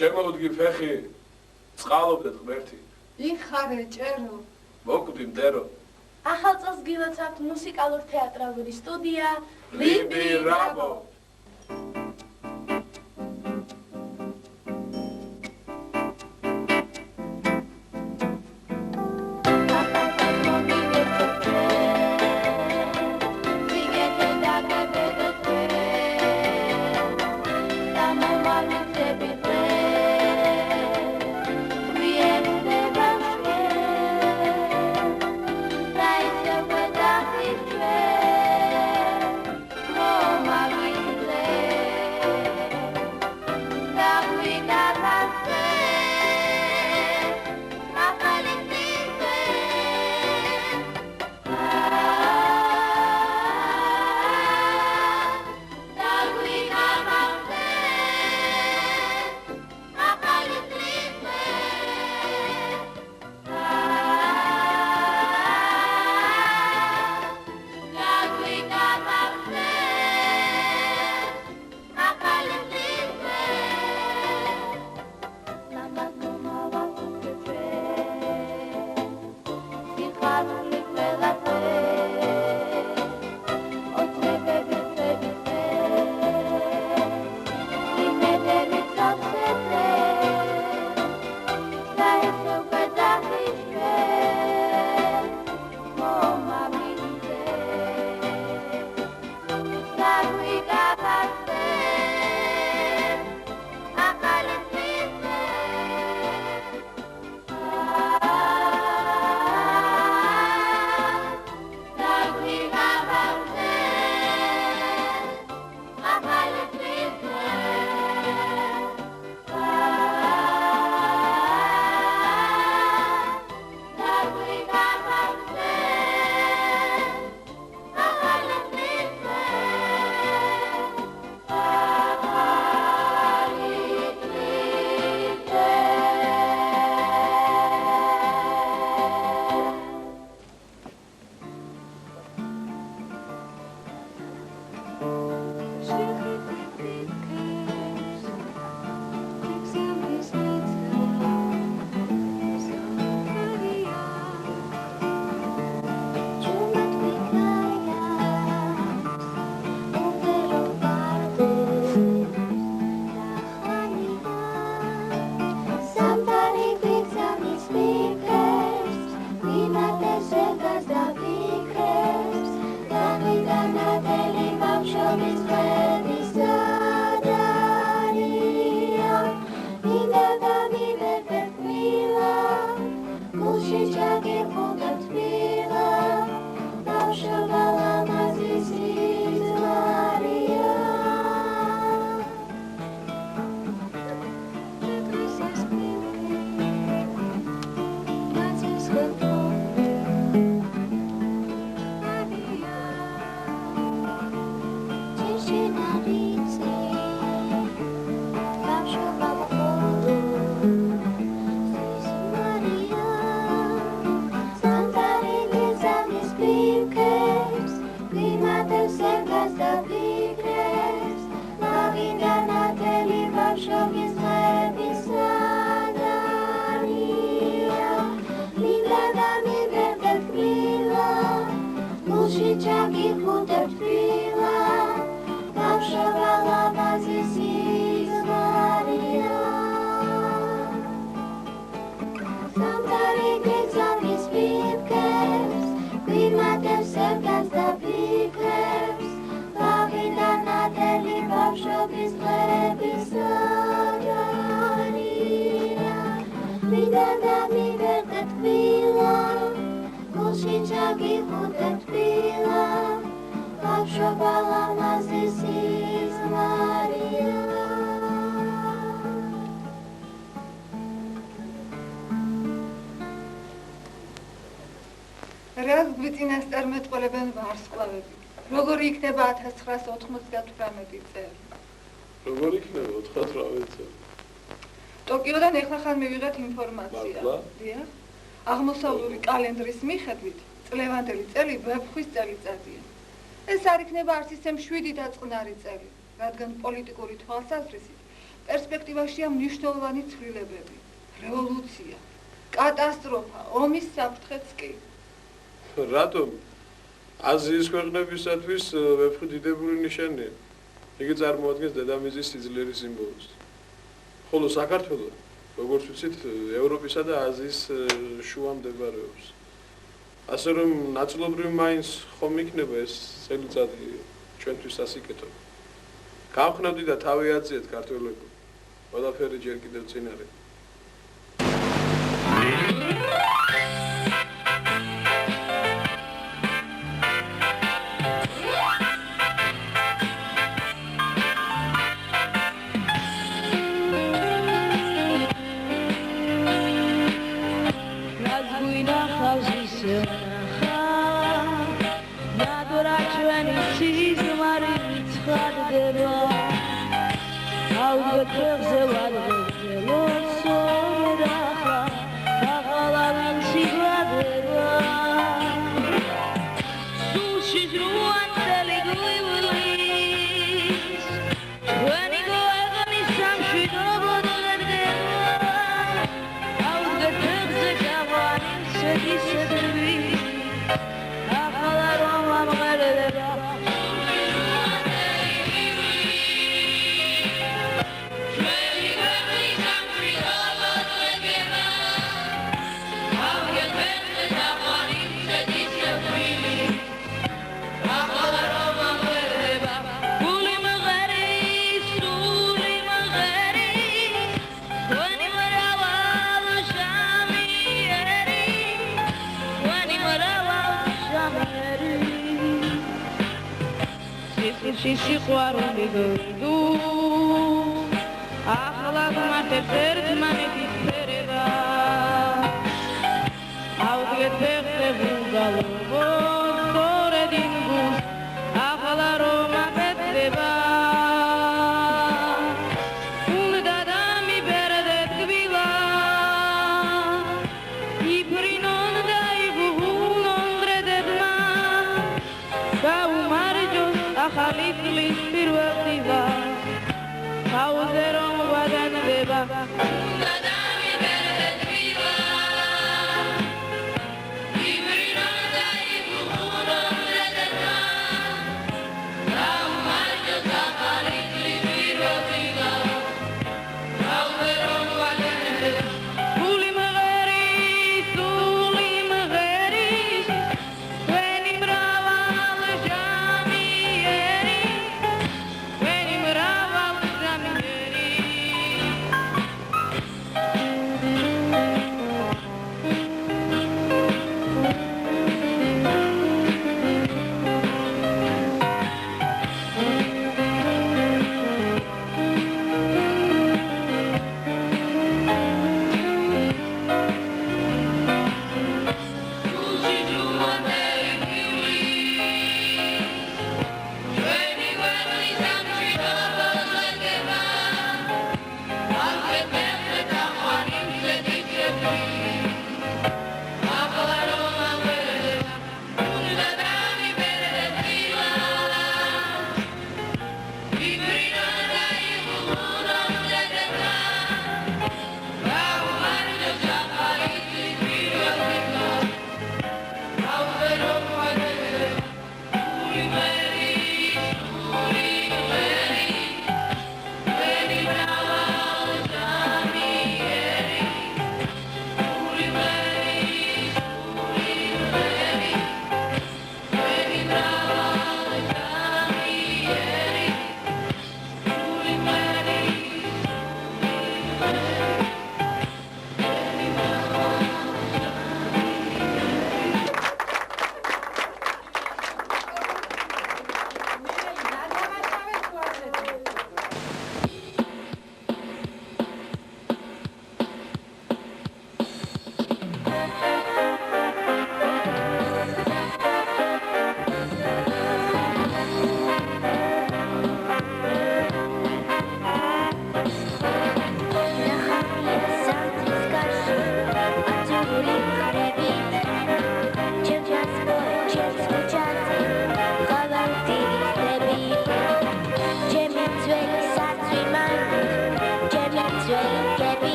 შემოვდგი ფეხი, წყალობდეთ ღმერთი. იხარე ჭერო. მოკვდი მტერო. ახალ წელს გილოცავთ მუსიკალურ თეატრალური სტუდია ლიბი რაბო. როგორი იქნება 1998 წელი? როგორი იქნება 98 წელი? ტოკიოდან ეხლა მივიღეთ ინფორმაცია. დიახ. აღმოსავლური კალენდრის მიხედვით წლევანდელი წელი ვეფხვის წელიწადია. ეს არ იქნება არც ისე მშვიდი და წყნარი წელი, რადგან პოლიტიკური თვალსაზრისით პერსპექტივაშია მნიშვნელოვანი ცვლილებები, რევოლუცია, კატასტროფა, ომის საფრთხეც კი. რატომ? აზიის ქვეყნებისათვის ვეფხვი დიდებული ნიშანია. იგი წარმოადგენს დედამიწის სიძლიერის სიმბოლოს. ხოლო საქართველო, როგორც ვიცით, ევროპისა და აზიის შუა მდებარეობს. ასე რომ ნაწილობრივ მაინც ხომ იქნება ეს წელიწადი ჩვენთვის სასიკეთო. გავხნევდი და თავი აწიეთ ქართველებო. ყველაფერი ჯერ კიდევ წინ არის. Siqwaruli gordu akhlaq mateferd manedit pereva auget begte galovo toredin gus akhlaro mapeteva undadami berdet vila iprinon daibunon rededma kaumarjos Khaliflis pirwativa Hauzerom wadan beba Undadami berdet viva Ibrinon daibu hunon redetna Kaumarjo Khaliflis pirwativa Hauzerom wadan beba Uli magheris Veni brava al jami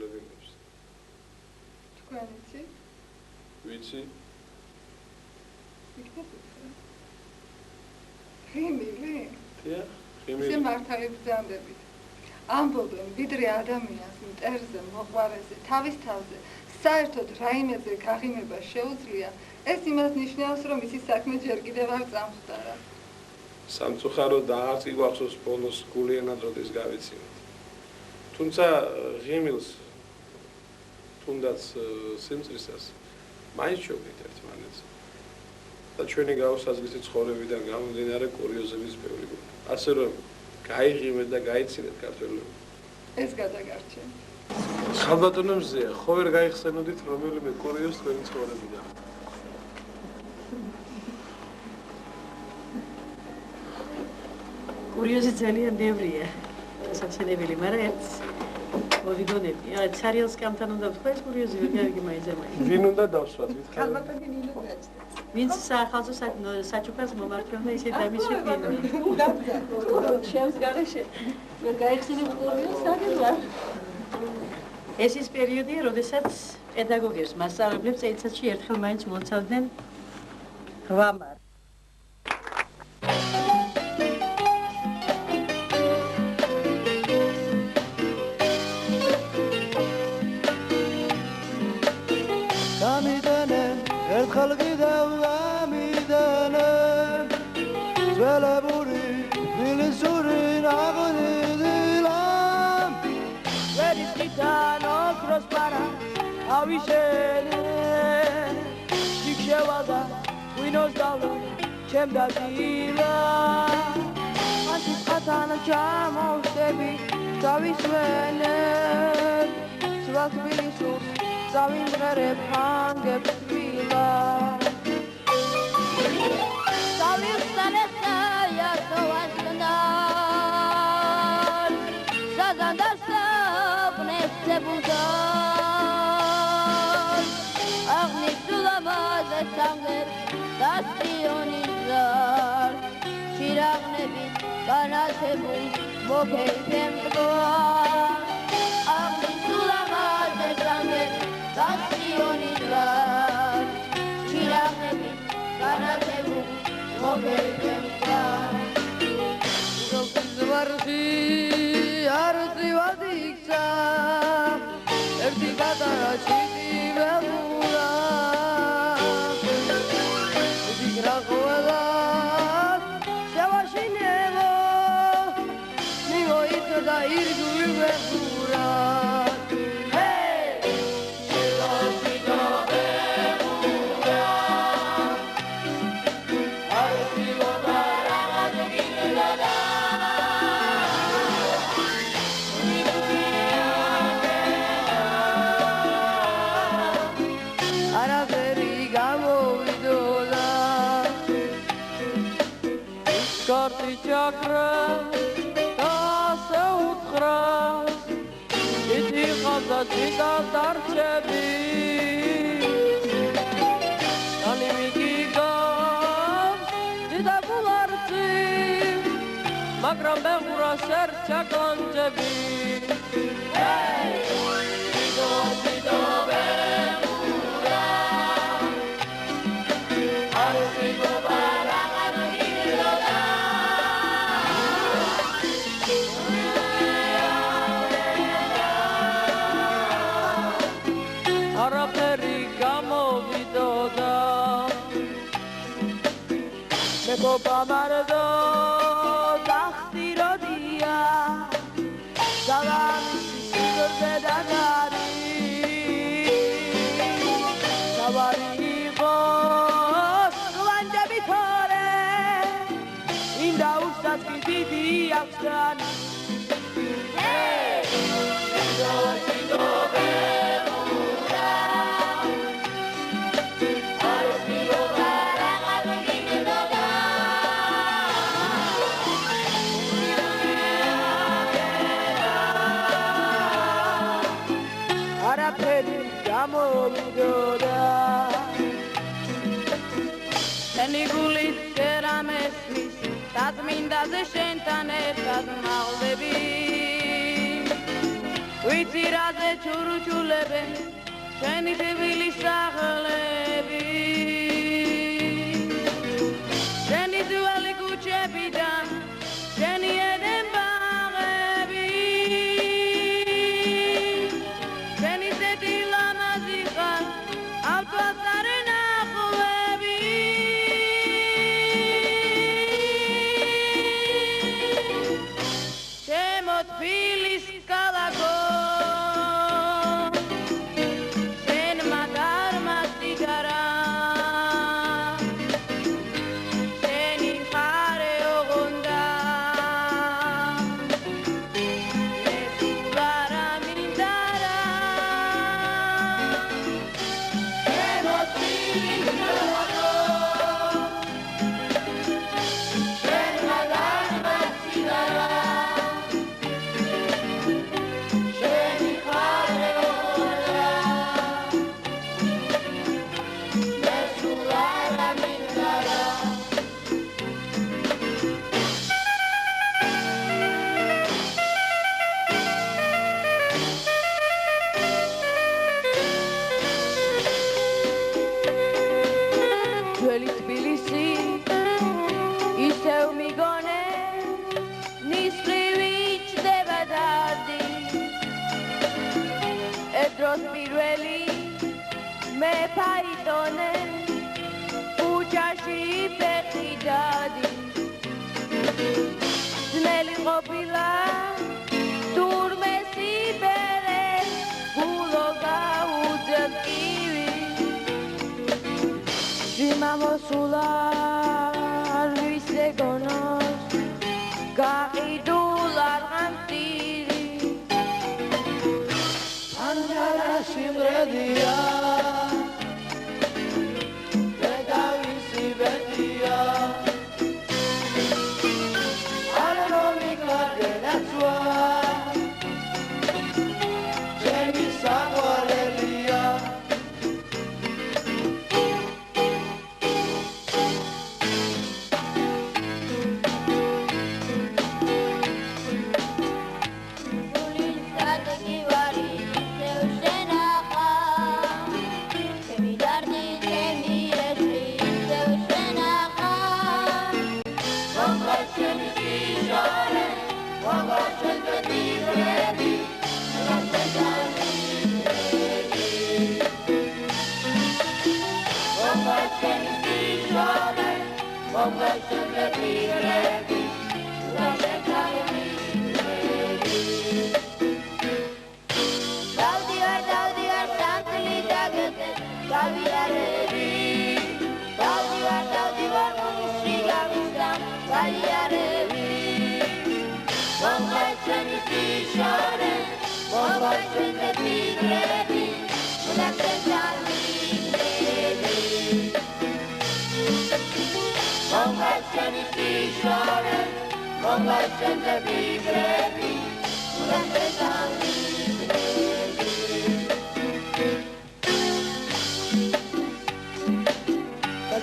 ითვლებინებს. თქვენ იცით? ვიცი? ხიმილი? დიახ, ისე ხიმილი. მართალი ბრძანდებით. ამბობენ, ვიდრე ადამიანს მტერზე, მოყვარეზე, თავის თავზე, საერთოდ რაიმეზე გაღიმება შეუძლია, ეს იმას ნიშნავს, რომ ისი საქმე ჯერ კიდევ არ წამხდარა. სამწუხაროდ აღარც იგახსოვს ბოლოს გულიანად როდის გავიცინოთ. თუმცა ღიმილს თუნდაც სიმწრისას მაინც შევდით ერთმანეთს. და ჩვენი გაუსაზღისი ცხოვრებიდან გამომდინარე კურიოზების ბევრი გვქონდა. ასე რომ გაიღიმეთ და გაიცინეთ ქართველები. ეს გადაგარჩენთ. ხალბატონო მზეა, ხო ვერ გაიხსენოდით რომელიმე კურიოზს თქვენი ცხოვრებიდან? კურიოზი ძალიან ბევრია. სასაცილებელი, მაგრამ ერთ მოვიგონები. ცარიელს კამთან უნდა ვთქვა ეს კურიოზი ვერ გავიგე მაინც. ვინ უნდა დავსვათ, ვითხრა? ხალბატონი ნინო გაჩნდა. ვინც საახალწლო საჩუქრას მომართვევდა ისე დამისვი ფილმი. შევს გარეშე. ვერ გაიხსენებ კურიოზს საგებარ. ეს ის პერიოდია, როდესაც პედაგოგებს, მასწავლებლებს წელიწადში ერთხელ მაინც უოცავდნენ 8 მარკს. ჩემ დაგილა ასის ყათანა ჩამოვშები დავისვენებ სვახბილის ურს დავიმღერებ ხანგებს თბილა დავიხსანესა იართოვასნარ საზანდასავნესებუდარ აღნიშნულა მაზე სამღერ დასტიონიზარ ჩირაღნებით განათებულ მოგეიფემ ტბარ აღნიშნულა მაზე სამღერ დასტიონიზარ ჩირაღნებით განათებულ მოგეიფემ ტბარ ზვარდი არ წივად იქცა ერთი პატარა ჩიტი ველურა და ირგული ვეხურა არაფერი გამოვიდოდა კარტი ჩაქრა Zita darchebi Ani migiga Zita bularti Magram behura sercha kanjebi Hey Zito behura Arsigo barang giloda Pamardo taxti rodía Salam sigor de dagari Savari gos Landa bitore Inda ustat bidi aksan Hey Zito behura Arsigo barang giloda Ენი გულით კერამესმის დაწმინდაზე შენთან ერთად მაღლები ვიცი რაზე ჩურჩულებენ შენი თბილის სახლები შენი ძველი ქუჩებიდან შენი ედენ ბაღები შენი ზედი ლამაზი ხარ ავტვასარე ნახვები შემო თბილის ქალაქო მე ფაიტონე უჯაში ფეხიდადი ძნელი ყოფილა თურმე სიბერე გულო გაუძევკივი ჟიმა მოსულა რის ეგონოს გაყიდულ არღანტირი ანჯარა სიმრედია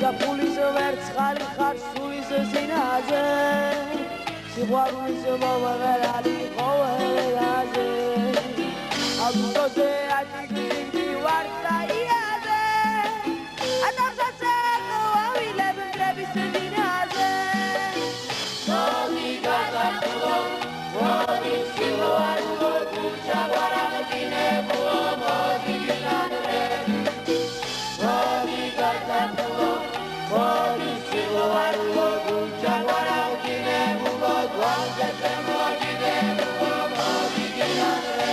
გაზაფხულის ვერცხალი ხარ სულის სინაზე სიყვარულის მომღერალი ყოველაზე აგვისტოზე აჭიქი ვარ საიაზე ანახსასე ავილებ დრების დინაზე მოდი გაზაფხულო მოდი სიყვარულო გუჩა ვარაღდინებო მოდი გინადრე მოდი გაზაფხულო მოდი სიყვარულო გუჩა ვარაღდინებო გვანძეთე მოგიდებო მოდი გინადრე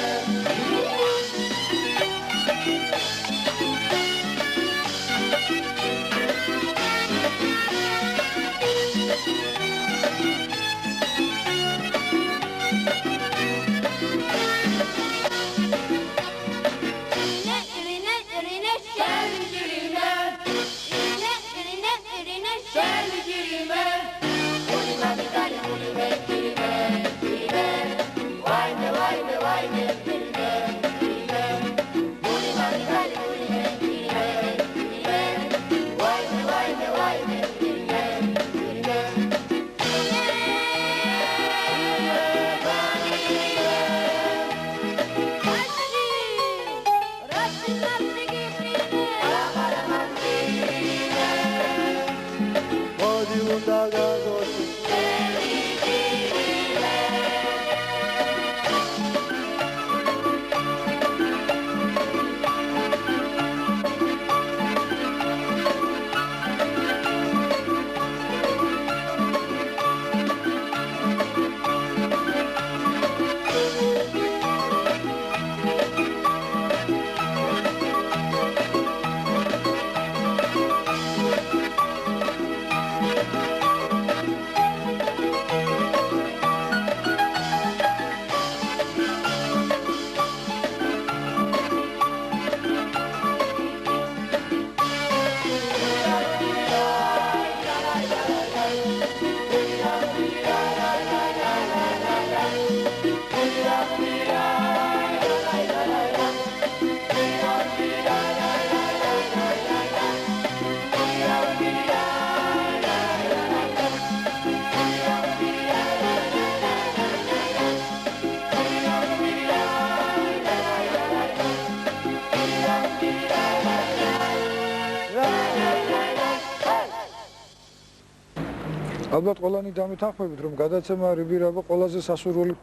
ალბათ ყველანი დამეთანხმებით, რომ გადაცემა რიბირაბა ყველაზე სასურველი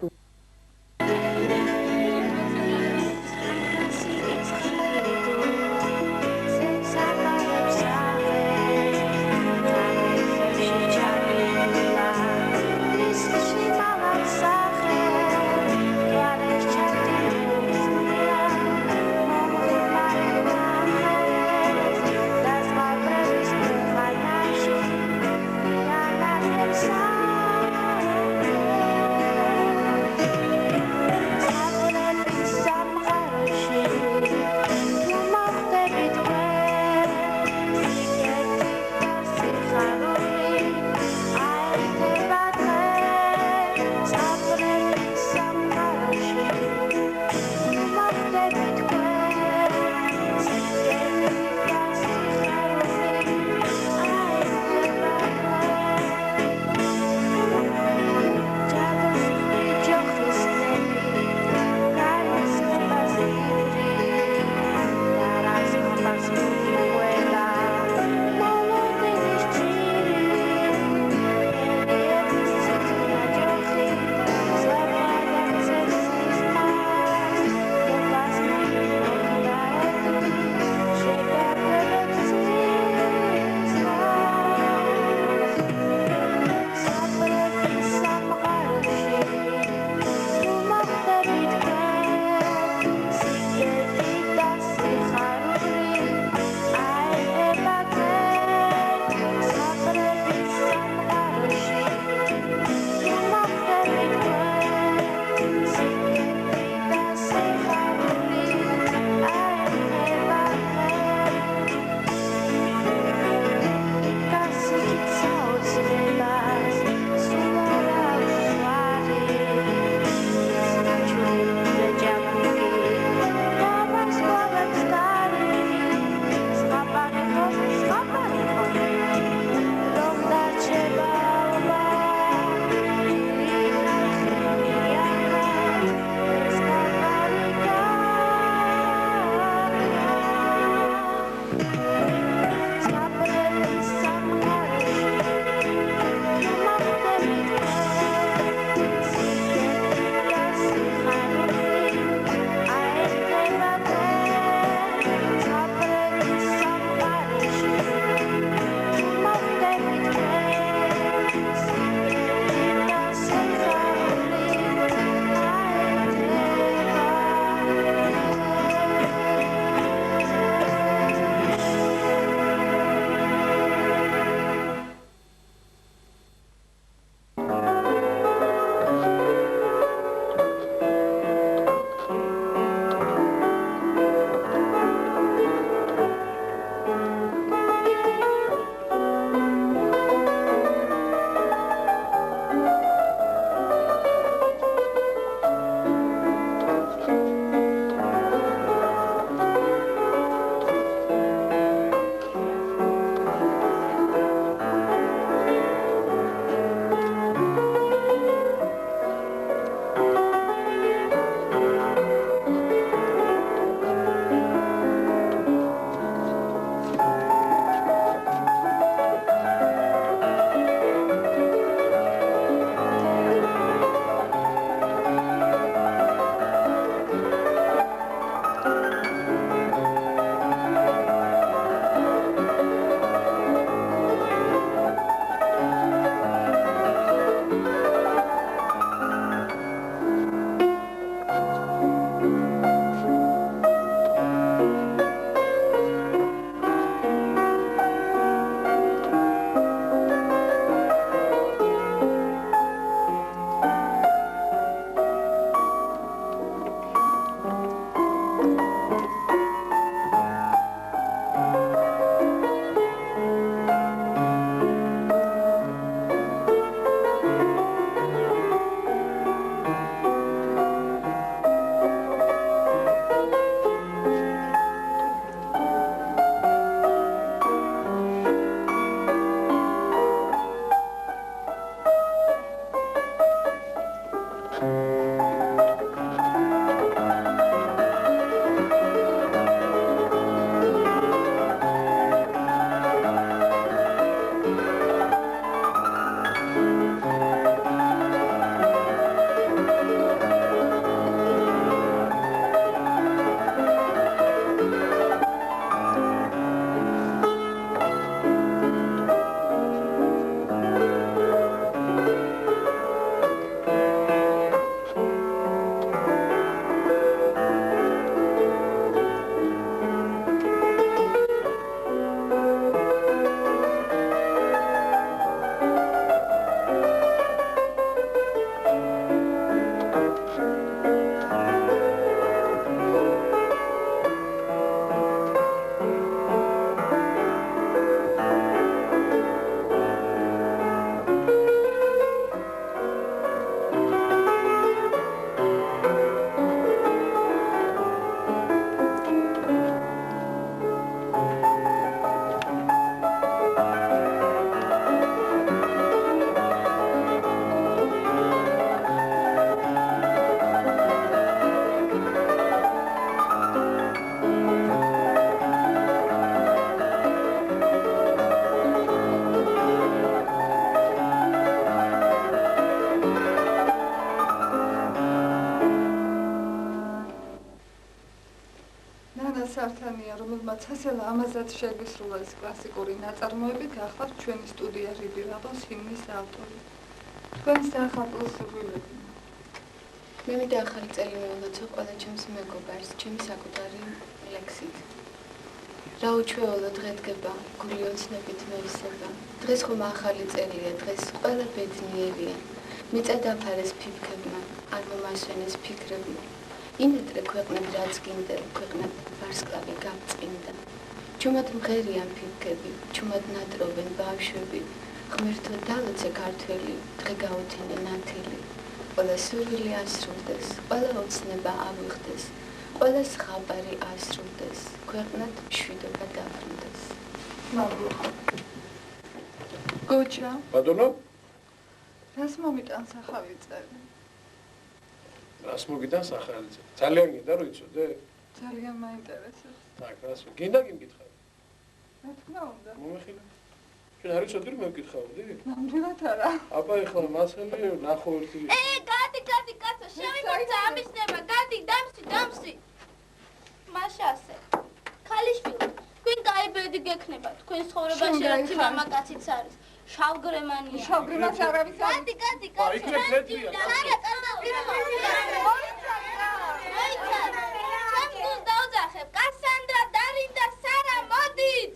ნანა სართანია, რომელმაც ასელა ამაზად შეგისრულა ეს კლასიკური ნაწარმოები, გახლავთ ჩვენი სტუდია რიბირაბოს ჰიმნის ავტორი. თქვენი საახალწლო სურვილები. მე მინდა ახალი წელი მივულოცო ყველა ჩემს მეგობარს, ჩემი საკუთარი ლექსით. რა უჩვეულო დღე დგება, გული ოცნებით მოისება. დღეს ხომ ახალი წელია, დღეს ყველა ბედნიერია. მიწა დაფარეს ფიფქებმა, არ მომასვენეს ფიქრებმა. ინეტრე ქვეყნად რაც გინდა, ქვეყნად ვარსკვლავი გაბწყინდა. ჩუმად მღერიან ფიფქები, ჩუმად ნატრობენ ბავშვები. ღმერთო დალოცე ქართველი, დღე გაუთინე ნათელი. ყველა სურვილი ასრულდეს, ყველა ოცნება ავიღდეს, ყველა ზღაპარი ასრულდეს, ქვეყნად მშვიდობა დაბრუნდეს. გოჩა, ბატონო, რას მომიტანს ახალი წელი? რას მოგიტანს ახალი წელი? ძალიან გინდა რომ იცოდე? ძალიან მაინტერესებს. так, რას გინდა გიმკითხავ? რა თქმა უნდა. მომეხილე. ჩვენ არ იცოდი რომ მეკითხავდი? ნამდვილად არა. აბა ეხლა მასელი ნახო ერთი. გადი, კაცო, შევიმოწა ამისნება, გადი, დამსი. მაშა ასე. ქალიშვილი, თქვენ გაიბედი გექნება, თქვენ ცხოვრებაში ერთი მამაკაციც არის. შავგრემანია. შავგრემას არავის არ. გადი, აი, იქნებ თეთრია. დაუძახებ, კასანდრა, დარინდა, სარა, მოდით!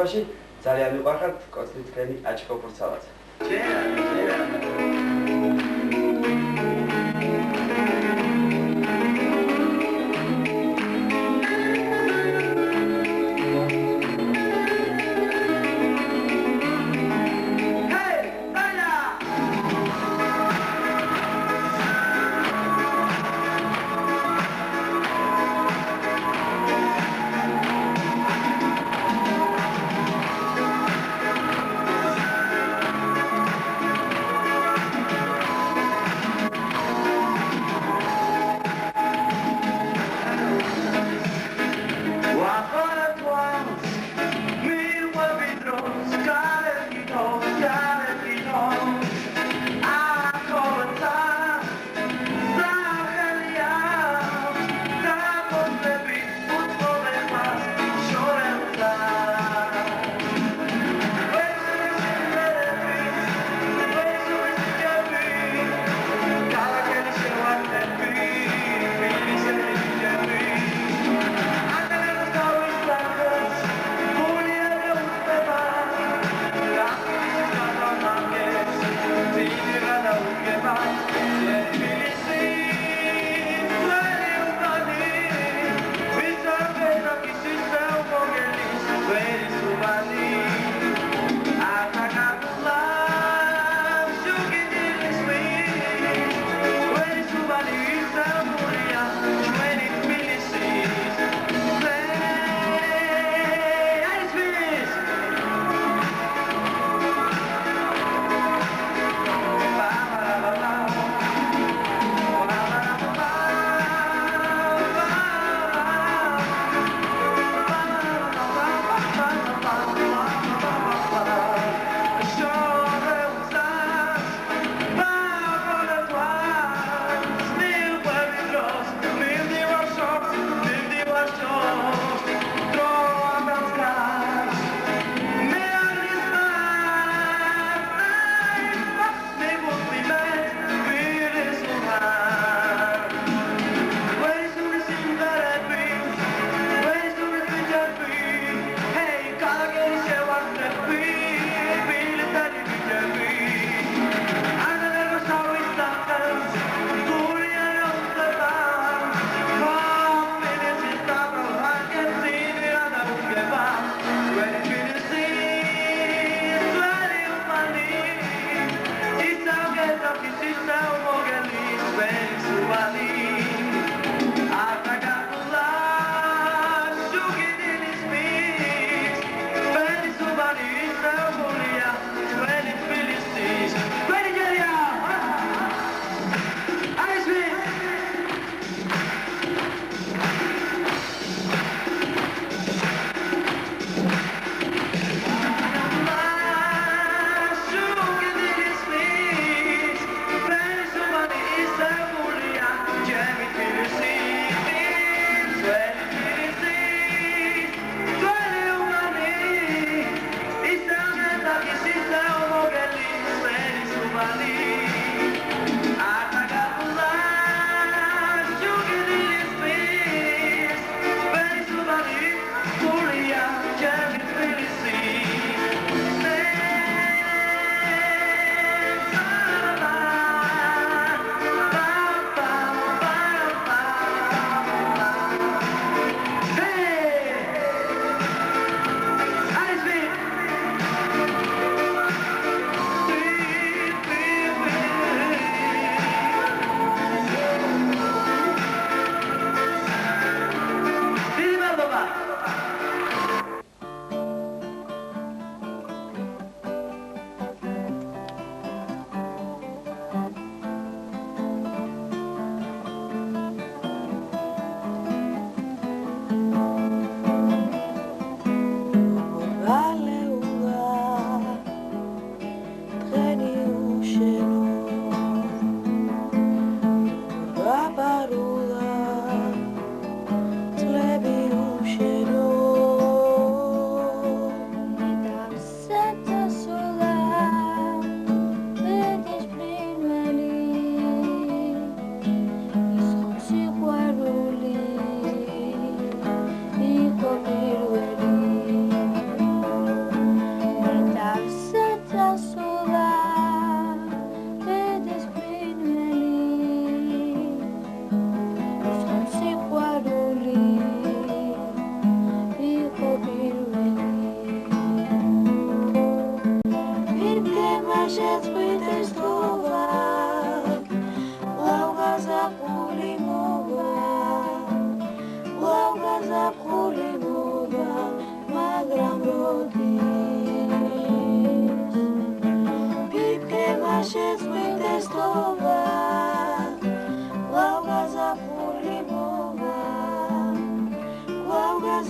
განვითარებაში ძალიან მიყვარხართ კოცნი თქვენი აჩქო ფურცალაც.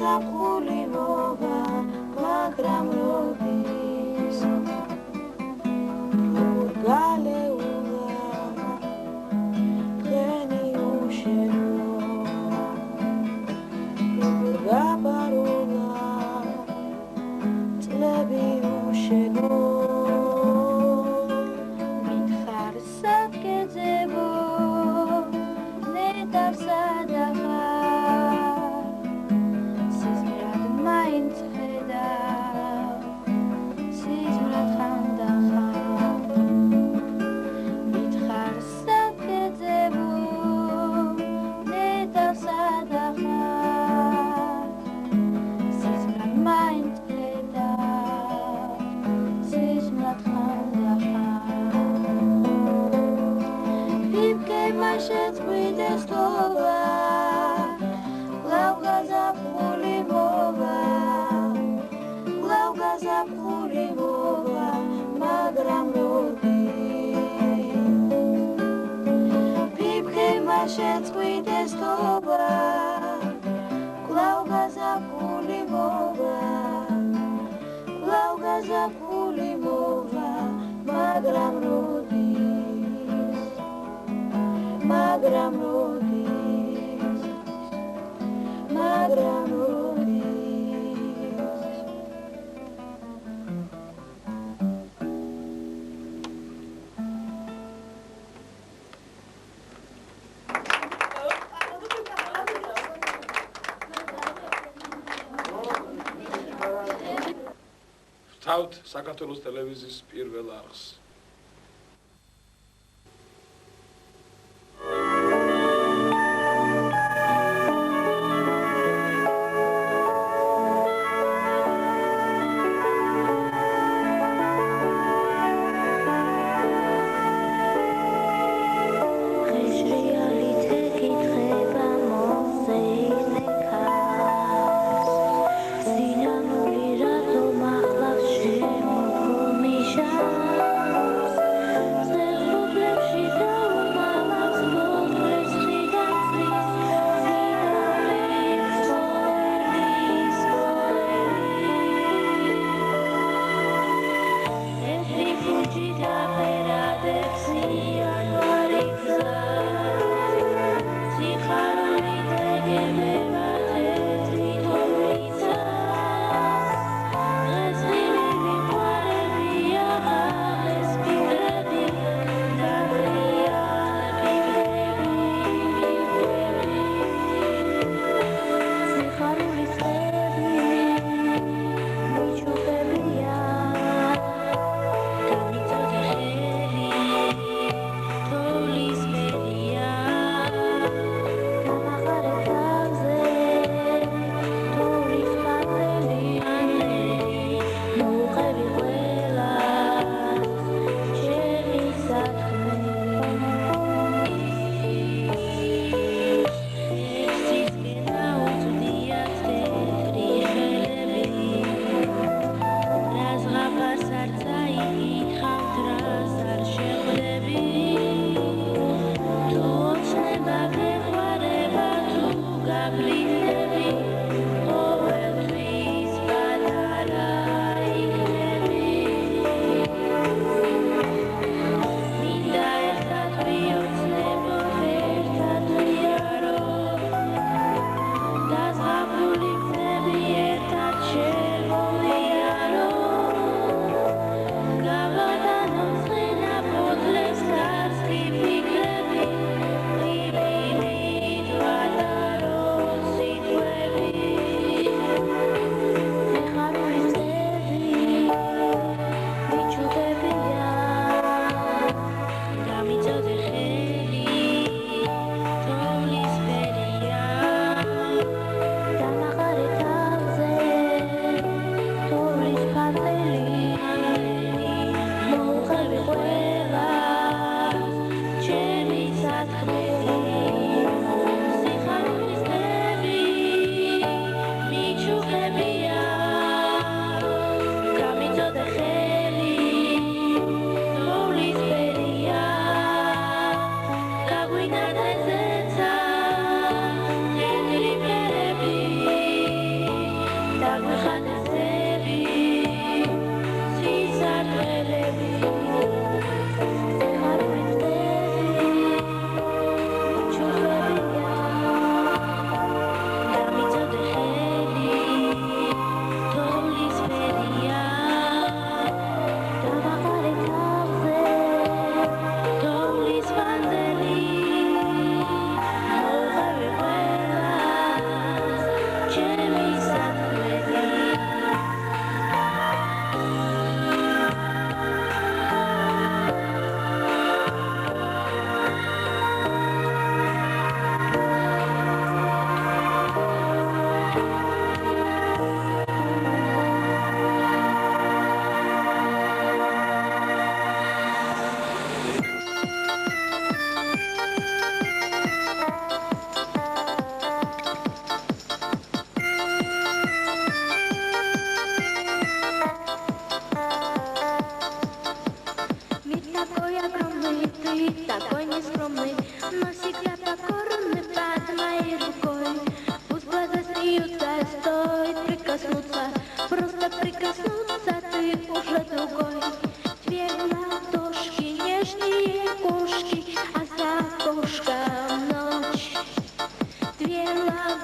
გაზაფხული მოვა მაგრამ როდის გალეულა დღენი უშენო გაბარულა წლები უშენო მითხარ სადგეძებო ნეტარ სადახარ სიზმრად მაინც ხედავ სიზმრად ხანდახარ მითხარ სადგეძებო ნეტარ სადახარ სიზმრად მაინც ხედავ სიზმრად ხანდახარ ფიფკება შეწყვიტეს თოვა გაზაფხული მოვა მაგრამ როდის ფიფკება შეწყვიტეს თოვა გაზაფხული მოვა მაგრამ როდის მაგრამ როდის ვთავთ საქართველოს ტელევიზიის პირველ არხს.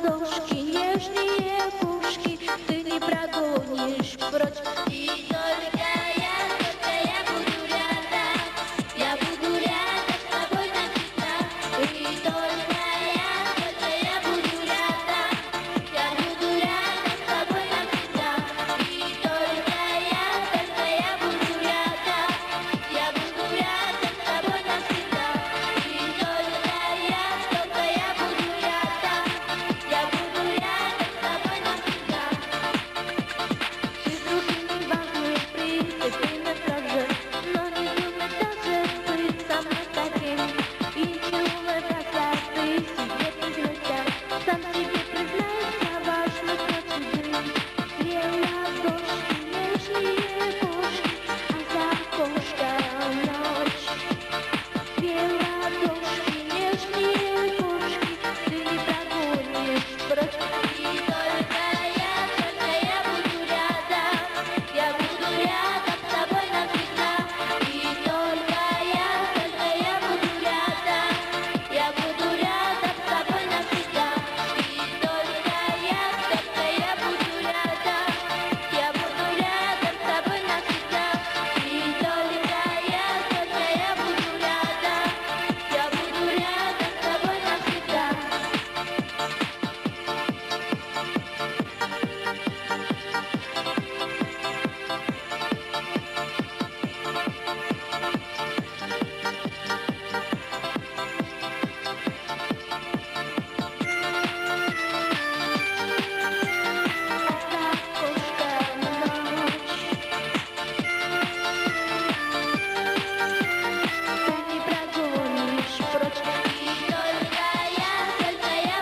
ладошки, нежнее пушки, ты не прогонишь прочь. И только я буду рядом, я буду рядом с тобой навсегда. И только я буду рядом, я буду рядом с тобой навсегда. И только я буду рядом, я буду рядом с тобой навсегда. И только я буду рядом, я буду рядом с тобой навсегда. Ты другими волной прицепина также, но не думай даже быть со мной таким. И не улыбайся ты себе признайся, сам себе признайся, важно процедуры. Две ладошки, нежнее пушки, а за окошком ночь. Две ладошки, нежнее пушки, ты не прогонишь прочь. И только я буду рядом, я буду рядом с тобой навсегда. И только я буду рядом, я буду рядом с тобой навсегда. И только я буду рядом, я буду рядом с тобой навсегда. И только я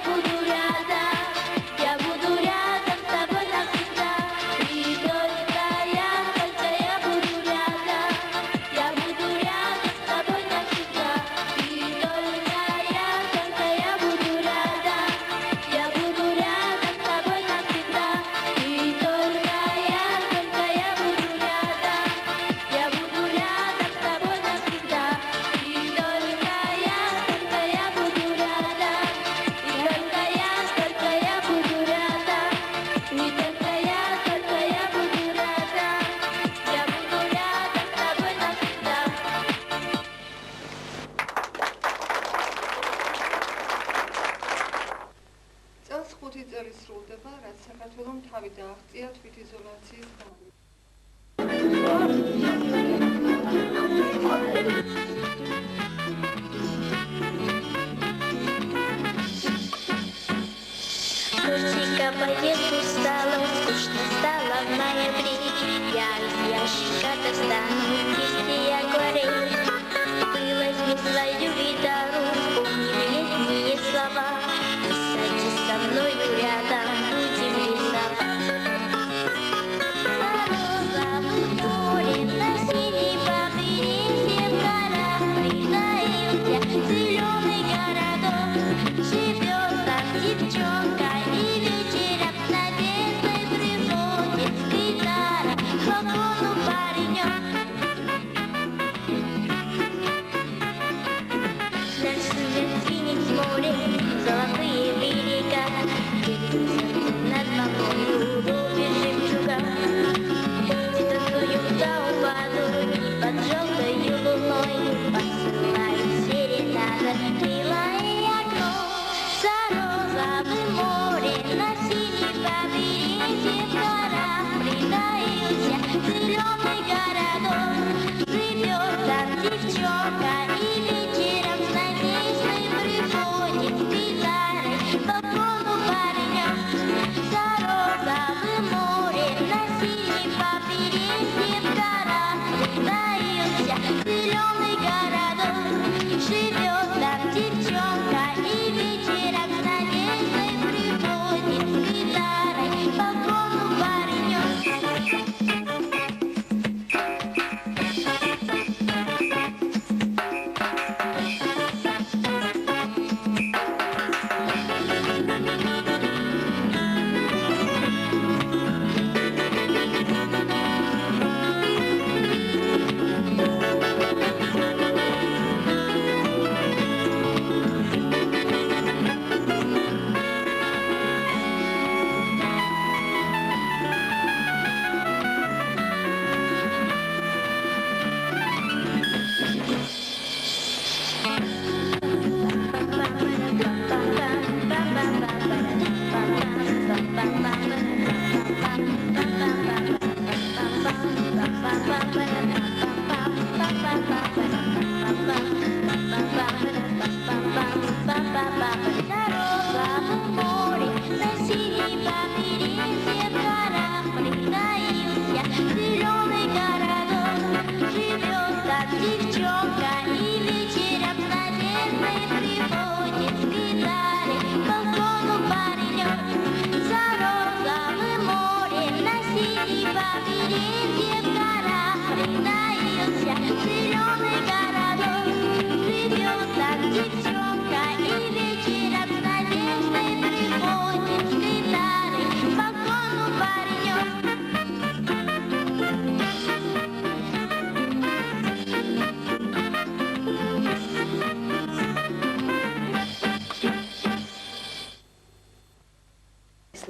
буду рядом, я буду рядом с тобой навсегда. წელს 5 წელი სრულდება, რაც საქართველომ თავი დააღწია თვითიზოლაციის გამო. Дождик капает, устала, скучно стало в ноябре. Я из ящика достану кисти и акварель. Ты возьми свою гитару, вспомни летние слова. И садись со мною рядом, будем рисовать. На розовом море, на синей побережье корабль притаился зеленый городок. Живет там девчонка, и вечером на бедной приходит гитара к вагону паренек.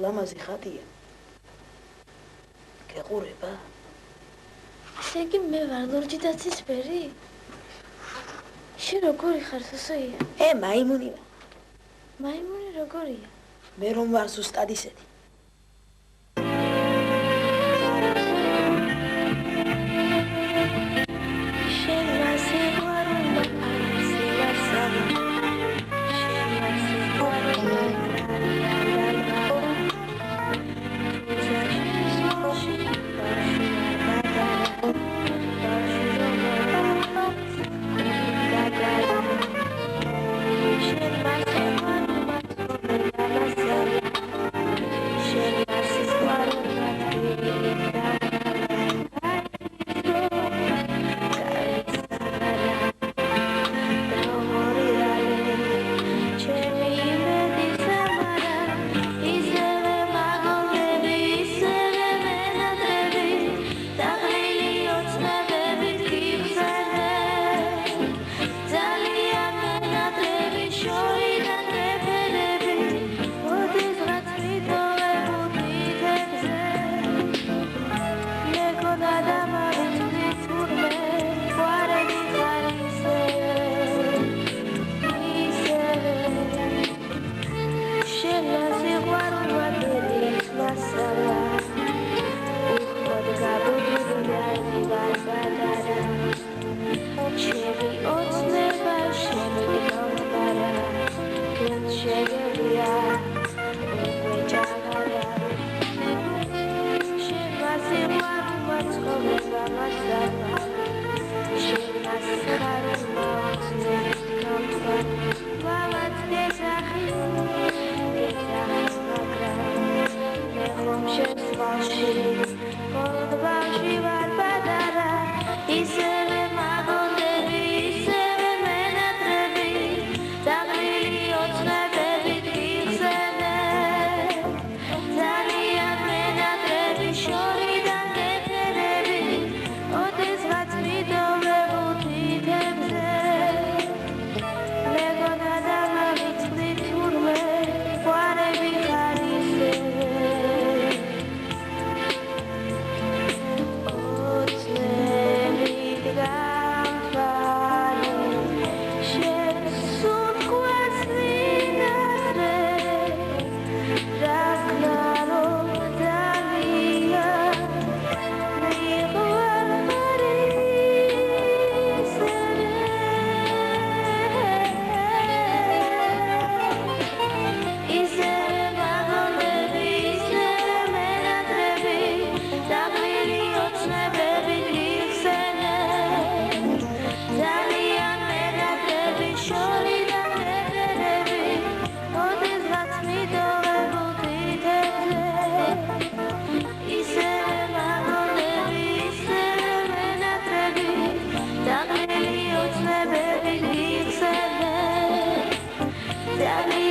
ლამაზი ხატია. გეყურება? ესე იგი მე ვარ ლურჯი დაცისფერი? შენ როგორი ხარ სოსოია? მაიმუნი ვარ. მაიმუნი როგორია? მე რომ ვარ ზუსტად ისეთი. შენ მასიყვარულა არსებასავი შენ მასიყვარულა Tell me